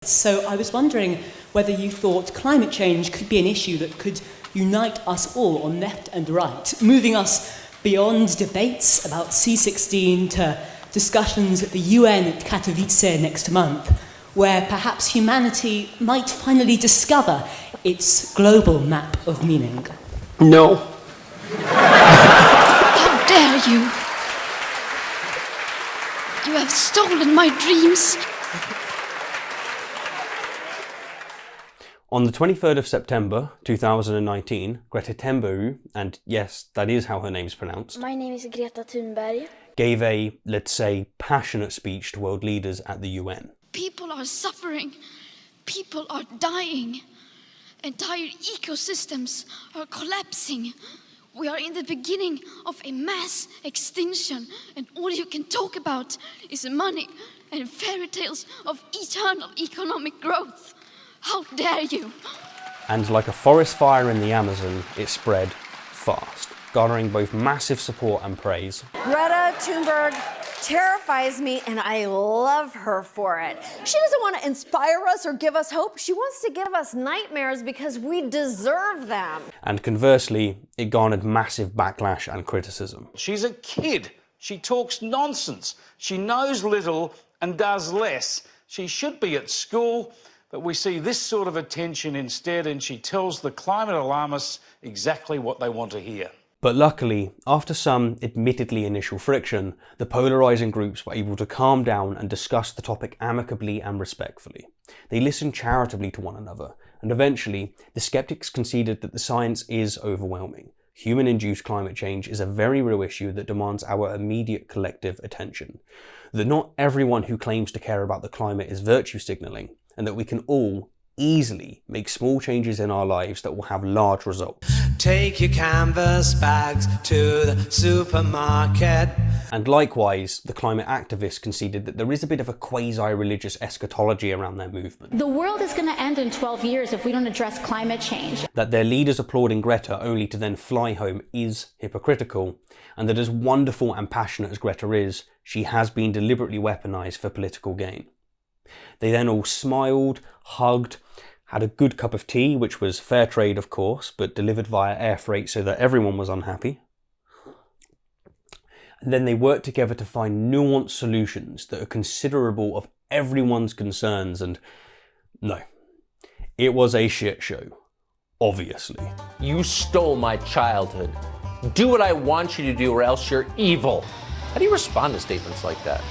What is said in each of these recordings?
So I was wondering whether you thought climate change could be an issue that could unite us all on left and right, moving us beyond debates about C16 to discussions at the UN at Katowice next month, where perhaps humanity might finally discover its global map of meaning. No. How dare you! You have stolen my dreams. On the 23rd of September 2019, Greta Thunberg, and yes, that is how her name's pronounced. My name is Greta Thunberg. Gave a, let's say, passionate speech to world leaders at the UN. People are suffering. People are dying. Entire ecosystems are collapsing. We are in the beginning of a mass extinction, and all you can talk about is money and fairy tales of eternal economic growth. How dare you! And like a forest fire in the Amazon, it spread fast, garnering both massive support and praise. Greta Thunberg terrifies me, and I love her for it. She doesn't want to inspire us or give us hope. She wants to give us nightmares because we deserve them. And conversely, it garnered massive backlash and criticism. She's a kid. She talks nonsense. She knows little and does less. She should be at school, but we see this sort of attention instead, and she tells the climate alarmists exactly what they want to hear. But luckily, after some admittedly initial friction, the polarising groups were able to calm down and discuss the topic amicably and respectfully. They listened charitably to one another, and eventually, the skeptics conceded that the science is overwhelming. Human-induced climate change is a very real issue that demands our immediate collective attention. That not everyone who claims to care about the climate is virtue signalling, and that we can all easily make small changes in our lives that will have large results. Take your canvas bags to the supermarket. And likewise, the climate activists conceded that there is a bit of a quasi-religious eschatology around their movement. The world is going to end in 12 years if we don't address climate change. That their leaders applauding Greta only to then fly home is hypocritical, and that as wonderful and passionate as Greta is, she has been deliberately weaponized for political gain. They then all smiled, hugged, had a good cup of tea, which was fair trade of course, but delivered via air freight so that everyone was unhappy. And then they worked together to find nuanced solutions that are considerable of everyone's concerns, and no, it was a shit show, obviously. You stole my childhood. Do what I want you to do or else you're evil. How do you respond to statements like that?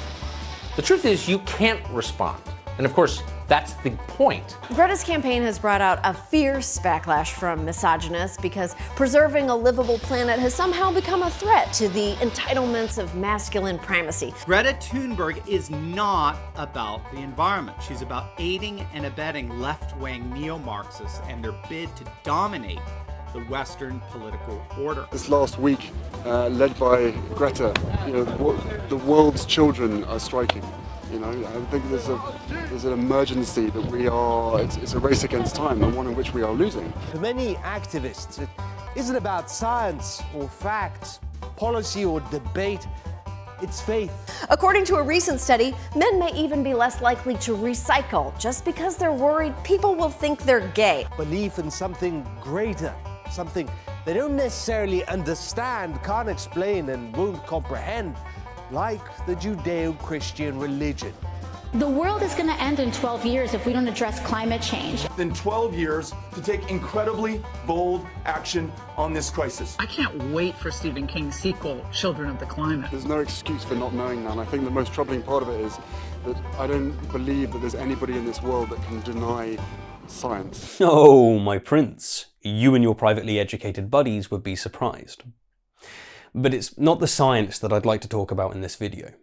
The truth is you can't respond. And of course, that's the point. Greta's campaign has brought out a fierce backlash from misogynists because preserving a livable planet has somehow become a threat to the entitlements of masculine primacy. Greta Thunberg is not about the environment. She's about aiding and abetting left-wing neo-Marxists and their bid to dominate the Western political order. This last week, led by Greta, the world's children are striking. I think there's an emergency that it's a race against time, and one in which we are losing. For many activists, it isn't about science or facts, policy or debate. It's faith. According to a recent study, men may even be less likely to recycle just because they're worried people will think they're gay. Belief in something greater, something they don't necessarily understand, can't explain, and won't comprehend, like the Judeo-Christian religion. The world is going to end in 12 years if we don't address climate change. Then 12 years to take incredibly bold action on this crisis. I can't wait for Stephen King's sequel, Children of the Climate. There's no excuse for not knowing that, and I think the most troubling part of it is that I don't believe that there's anybody in this world that can deny science. Oh, my prince, you and your privately educated buddies would be surprised. But it's not the science that I'd like to talk about in this video.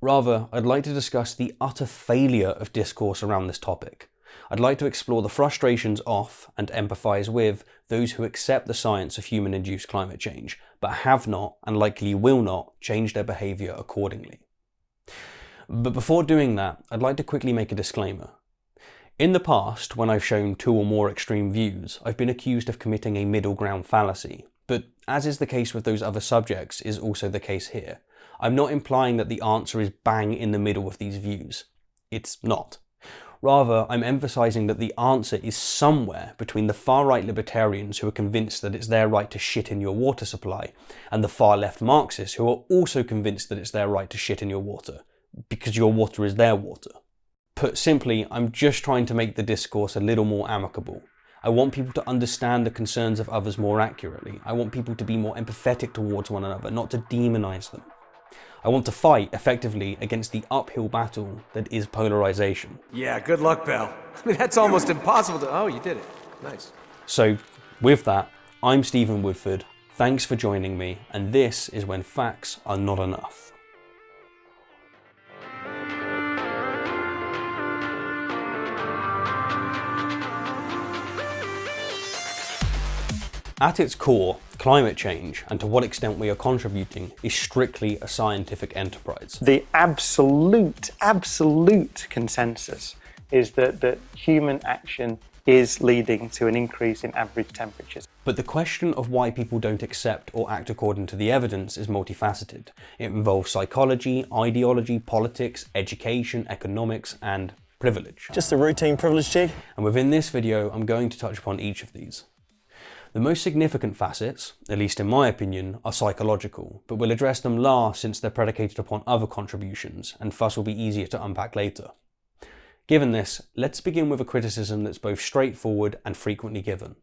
Rather, I'd like to discuss the utter failure of discourse around this topic. I'd like to explore the frustrations of and empathise with those who accept the science of human-induced climate change, but have not, and likely will not, change their behaviour accordingly. But before doing that, I'd like to quickly make a disclaimer. In the past, when I've shown two or more extreme views, I've been accused of committing a middle ground fallacy. But as is the case with those other subjects, is also the case here. I'm not implying that the answer is bang in the middle of these views. It's not. Rather, I'm emphasising that the answer is somewhere between the far-right libertarians who are convinced that it's their right to shit in your water supply, and the far-left Marxists who are also convinced that it's their right to shit in your water, because your water is their water. Put simply, I'm just trying to make the discourse a little more amicable. I want people to understand the concerns of others more accurately. I want people to be more empathetic towards one another, not to demonise them. I want to fight, effectively, against the uphill battle that is polarisation. Yeah, good luck, pal. I mean, that's almost impossible to... Oh, you did it. Nice. So, with that, I'm Stephen Woodford. Thanks for joining me, and this is When Facts Are Not Enough. At its core, climate change, and to what extent we are contributing, is strictly a scientific enterprise. The absolute consensus is that human action is leading to an increase in average temperatures. But the question of why people don't accept or act according to the evidence is multifaceted. It involves psychology, ideology, politics, education, economics, and privilege. Just a routine privilege jig. And within this video, I'm going to touch upon each of these. The most significant facets, at least in my opinion, are psychological, but we'll address them last since they're predicated upon other contributions, and thus will be easier to unpack later. Given this, let's begin with a criticism that's both straightforward and frequently given.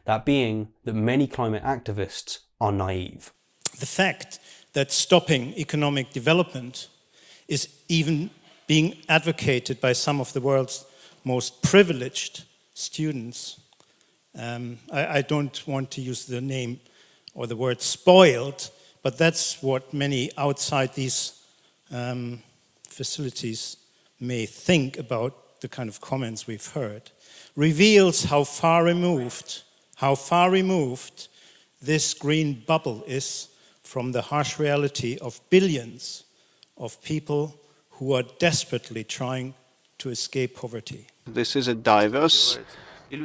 That being that many climate activists are naive. The fact that stopping economic development is even being advocated by some of the world's most privileged students. I don't want to use the name or the word spoiled, but that's what many outside these facilities may think about the kind of comments we've heard, reveals how far removed this green bubble is from the harsh reality of billions of people who are desperately trying to escape poverty. This is a diverse, a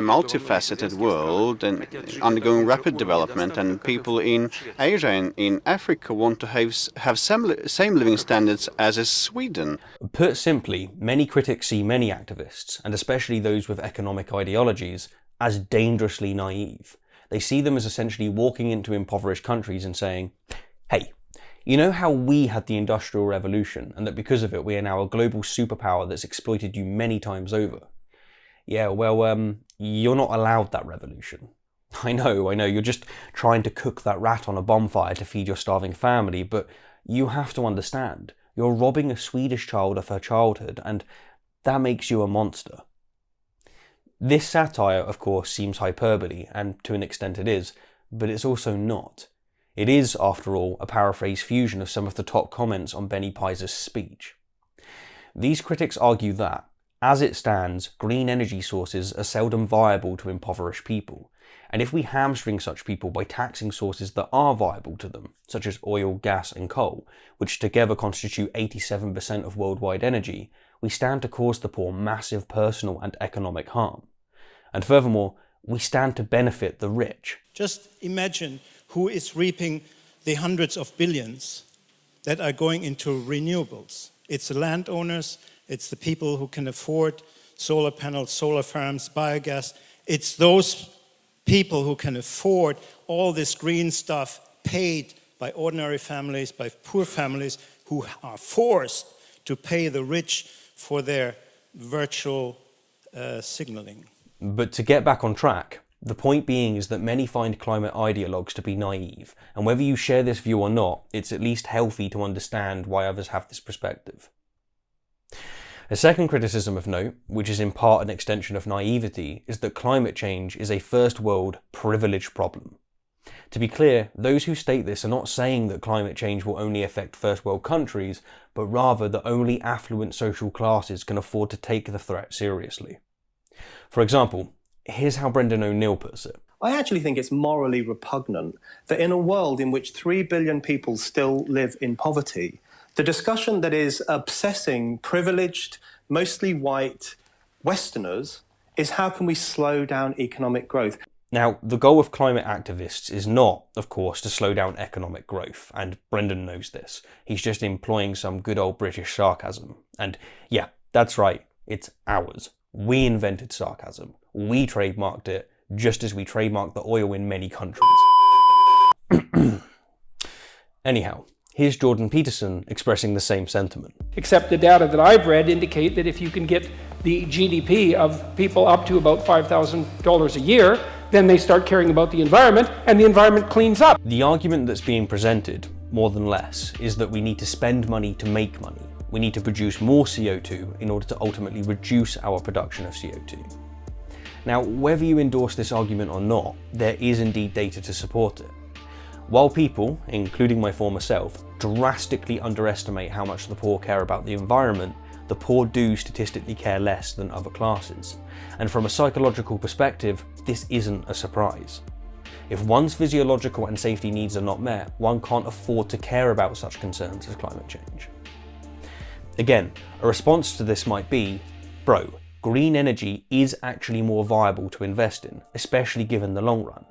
multifaceted world and undergoing rapid development, and people in Asia and in Africa want to have same living standards as is Sweden. Put simply, many critics see many activists, and especially those with economic ideologies, as dangerously naive. They see them as essentially walking into impoverished countries and saying, hey, you know how we had the Industrial Revolution, and that because of it we are now a global superpower that's exploited you many times over? Yeah, well, you're not allowed that revolution. I know, you're just trying to cook that rat on a bonfire to feed your starving family, but you have to understand, you're robbing a Swedish child of her childhood, and that makes you a monster. This satire, of course, seems hyperbole, and to an extent it is, but it's also not. It is, after all, a paraphrase fusion of some of the top comments on Benny Peiser's speech. These critics argue that, as it stands, green energy sources are seldom viable to impoverished people, and if we hamstring such people by taxing sources that are viable to them, such as oil, gas and coal, which together constitute 87% of worldwide energy, we stand to cause the poor massive personal and economic harm. And furthermore, we stand to benefit the rich. Just imagine who is reaping the hundreds of billions that are going into renewables. It's the landowners, it's the people who can afford solar panels, solar farms, biogas. It's those people who can afford all this green stuff paid by ordinary families, by poor families who are forced to pay the rich for their virtual signaling. But to get back on track, the point being is that many find climate ideologues to be naive, and whether you share this view or not, it's at least healthy to understand why others have this perspective. A second criticism of note, which is in part an extension of naivety, is that climate change is a first world privileged problem. To be clear, those who state this are not saying that climate change will only affect first world countries, but rather that only affluent social classes can afford to take the threat seriously. For example, here's how Brendan O'Neill puts it. I actually think it's morally repugnant that in a world in which 3 billion people still live in poverty, the discussion that is obsessing privileged, mostly white Westerners is how can we slow down economic growth? Now, the goal of climate activists is not, of course, to slow down economic growth, and Brendan knows this. He's just employing some good old British sarcasm. And yeah, that's right, It's ours. We invented sarcasm. We trademarked it, just as we trademarked the oil in many countries. Anyhow, here's Jordan Peterson expressing the same sentiment. Except the data that I've read indicate that if you can get the GDP of people up to about $5,000 a year, then they start caring about the environment, and the environment cleans up. The argument that's being presented, more than less, is that we need to spend money to make money. We need to produce more CO2 in order to ultimately reduce our production of CO2. Now, whether you endorse this argument or not, there is indeed data to support it. While people, including my former self, drastically underestimate how much the poor care about the environment, the poor do statistically care less than other classes. And from a psychological perspective, this isn't a surprise. If one's physiological and safety needs are not met, one can't afford to care about such concerns as climate change. Again, a response to this might be, bro, green energy is actually more viable to invest in, especially given the long run.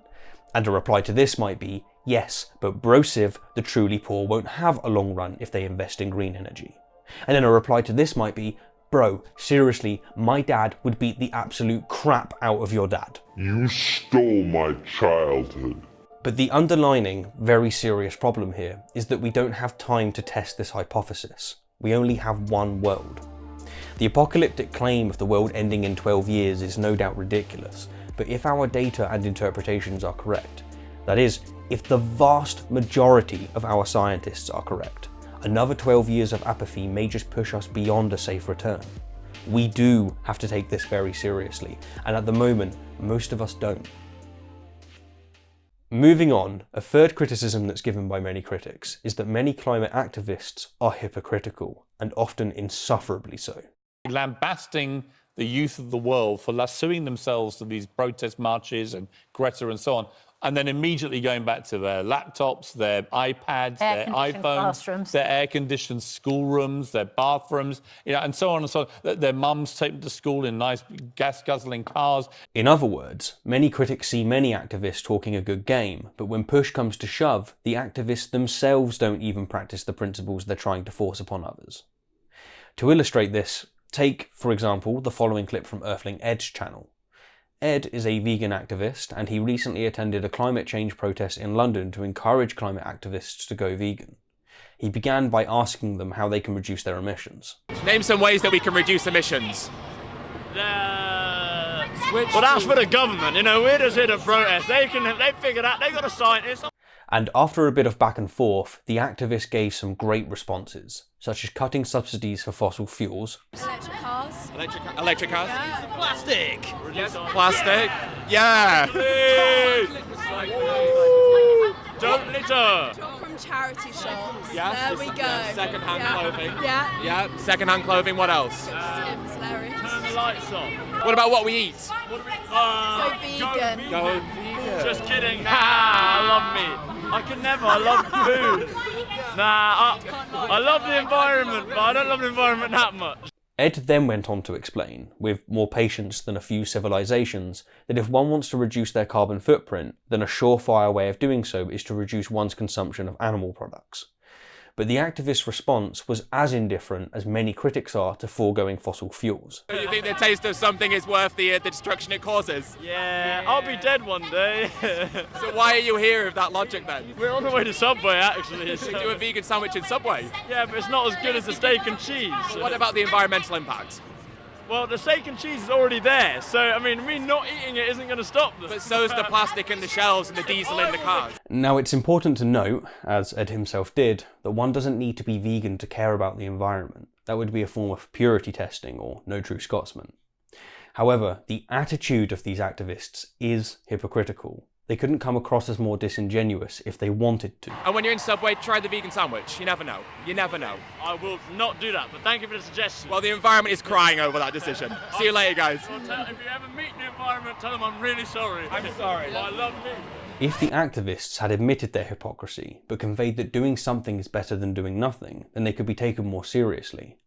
And a reply to this might be, yes, but brosive, the truly poor won't have a long run if they invest in green energy. And then a reply to this might be, bro, seriously, my dad would beat the absolute crap out of your dad. You stole my childhood. But the underlining, very serious problem here is that we don't have time to test this hypothesis. We only have one world. The apocalyptic claim of the world ending in 12 years is no doubt ridiculous, but if our data and interpretations are correct, that is, if the vast majority of our scientists are correct, another 12 years of apathy may just push us beyond a safe return. We do have to take this very seriously, and at the moment, most of us don't. Moving on, a third criticism that's given by many critics is that many climate activists are hypocritical, and often insufferably so. Lambasting the youth of the world for lassoing themselves to these protest marches and Greta and so on, and then immediately going back to their laptops, their iPads, their iPhones, their air-conditioned schoolrooms, their bathrooms, and so on and so on. Their mums take them to school in nice gas-guzzling cars. In other words, many critics see many activists talking a good game, but when push comes to shove, the activists themselves don't even practice the principles they're trying to force upon others. To illustrate this, take, for example, the following clip from Earthling Ed's channel. Ed is a vegan activist, and he recently attended a climate change protest in London to encourage climate activists to go vegan. He began by asking them how they can reduce their emissions. Name some ways that we can reduce emissions. Well, that's for the government, we're just here to protest. They figured out, they got a scientist. And after a bit of back and forth, the activist gave some great responses, such as cutting subsidies for fossil fuels. Electric cars. Electric cars. Yeah. Plastic. Yes, plastic. Yeah. Don't litter. Shop from charity shops. Yes. There we go. Second-hand clothing. Yeah. Yeah. Second-hand clothing. What else? Tim's hilarious. Turn the lights off. What about what we eat? Go vegan. Go vegan. Just kidding. I love meat. I can never. I love food. I love the environment, but I don't love the environment that much. Ed then went on to explain, with more patience than a few civilizations, that if one wants to reduce their carbon footprint, then a surefire way of doing so is to reduce one's consumption of animal products. But the activist's response was as indifferent as many critics are to foregoing fossil fuels. Do you think the taste of something is worth the destruction it causes? Yeah, I'll be dead one day. So why are you here with that logic then? We're on the way to Subway, actually. So do a vegan sandwich in Subway? Yeah, but it's not as good as the steak and cheese. What about the environmental impact? Well, the steak and cheese is already there, so, me not eating it isn't going to stop them. But so's the plastic in the shells and the diesel in the cars. Now, it's important to note, as Ed himself did, that one doesn't need to be vegan to care about the environment. That would be a form of purity testing, or no true Scotsman. However, the attitude of these activists is hypocritical. They couldn't come across as more disingenuous if they wanted to. And when you're in Subway, try the vegan sandwich. You never know. You never know. I will not do that, but thank you for the suggestion. Well, the environment is crying over that decision. See you later, guys. If you ever meet the environment, tell them I'm really sorry. I'm sorry. I love me. If the activists had admitted their hypocrisy, but conveyed that doing something is better than doing nothing, then they could be taken more seriously.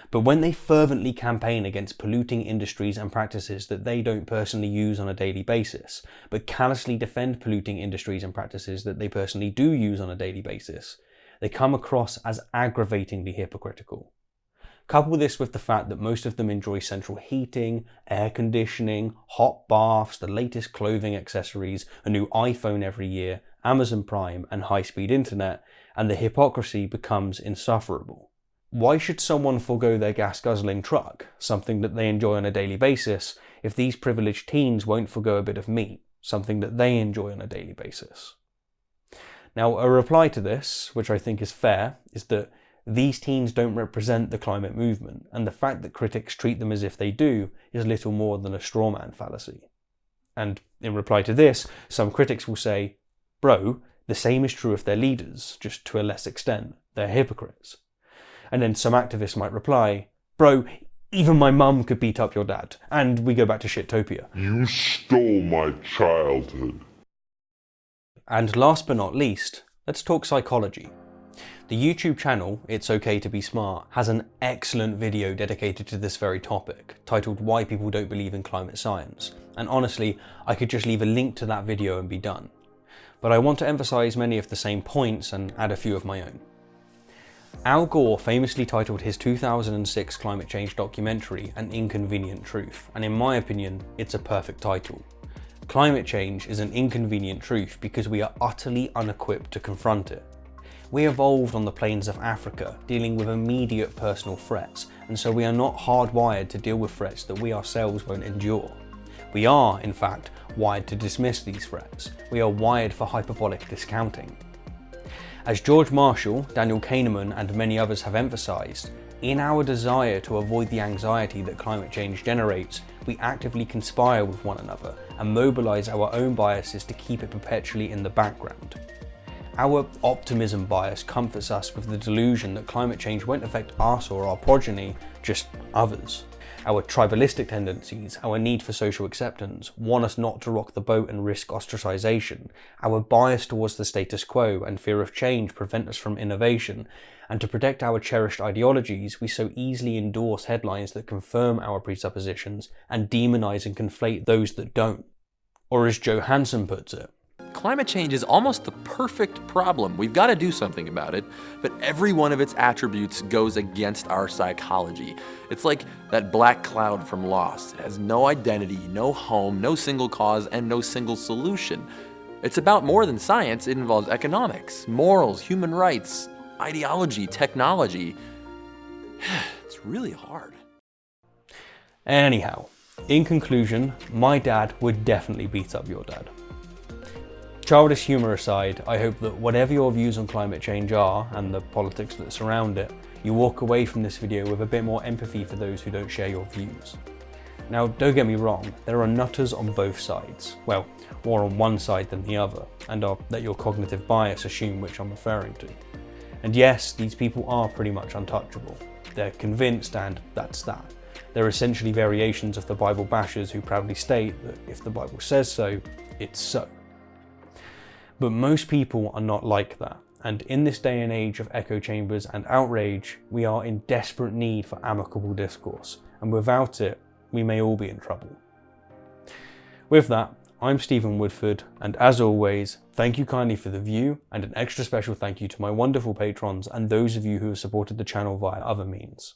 But when they fervently campaign against polluting industries and practices that they don't personally use on a daily basis, but callously defend polluting industries and practices that they personally do use on a daily basis, they come across as aggravatingly hypocritical. Couple this with the fact that most of them enjoy central heating, air conditioning, hot baths, the latest clothing accessories, a new iPhone every year, Amazon Prime, and high-speed internet, and the hypocrisy becomes insufferable. Why should someone forego their gas-guzzling truck, something that they enjoy on a daily basis, if these privileged teens won't forego a bit of meat, something that they enjoy on a daily basis? Now, a reply to this, which I think is fair, is that these teens don't represent the climate movement, and the fact that critics treat them as if they do is little more than a straw man fallacy. And in reply to this, some critics will say, bro, the same is true of their leaders, just to a less extent, they're hypocrites. And then some activists might reply, bro, even my mum could beat up your dad, and we go back to Shittopia. You stole my childhood. And last but not least, let's talk psychology. The YouTube channel, It's Okay to Be Smart, has an excellent video dedicated to this very topic, titled Why People Don't Believe in Climate Science, and honestly, I could just leave a link to that video and be done. But I want to emphasise many of the same points and add a few of my own. Al Gore famously titled his 2006 climate change documentary An Inconvenient Truth, and in my opinion, it's a perfect title. Climate change is an inconvenient truth because we are utterly unequipped to confront it. We evolved on the plains of Africa, dealing with immediate personal threats, and so we are not hardwired to deal with threats that we ourselves won't endure. We are, in fact, wired to dismiss these threats. We are wired for hyperbolic discounting. As George Marshall, Daniel Kahneman, and many others have emphasised, in our desire to avoid the anxiety that climate change generates, we actively conspire with one another and mobilise our own biases to keep it perpetually in the background. Our optimism bias comforts us with the delusion that climate change won't affect us or our progeny, just others. Our tribalistic tendencies, our need for social acceptance, want us not to rock the boat and risk ostracisation. Our bias towards the status quo and fear of change prevent us from innovation, and to protect our cherished ideologies, we so easily endorse headlines that confirm our presuppositions and demonise and conflate those that don't. Or as Joe Hansen puts it, climate change is almost the perfect problem. We've got to do something about it, but every one of its attributes goes against our psychology. It's like that black cloud from Lost. It has no identity, no home, no single cause, and no single solution. It's about more than science. It involves economics, morals, human rights, ideology, technology. It's really hard. Anyhow, in conclusion, my dad would definitely beat up your dad. Childish humour aside, I hope that whatever your views on climate change are, and the politics that surround it, you walk away from this video with a bit more empathy for those who don't share your views. Now, don't get me wrong, there are nutters on both sides. Well, more on one side than the other, and I'll let your cognitive bias assume which I'm referring to. And yes, these people are pretty much untouchable. They're convinced, and that's that. They're essentially variations of the Bible bashers who proudly state that if the Bible says so, it's so. But most people are not like that, and in this day and age of echo chambers and outrage, we are in desperate need for amicable discourse, and without it, we may all be in trouble. With that, I'm Stephen Woodford, and as always, thank you kindly for the view, and an extra special thank you to my wonderful patrons and those of you who have supported the channel via other means.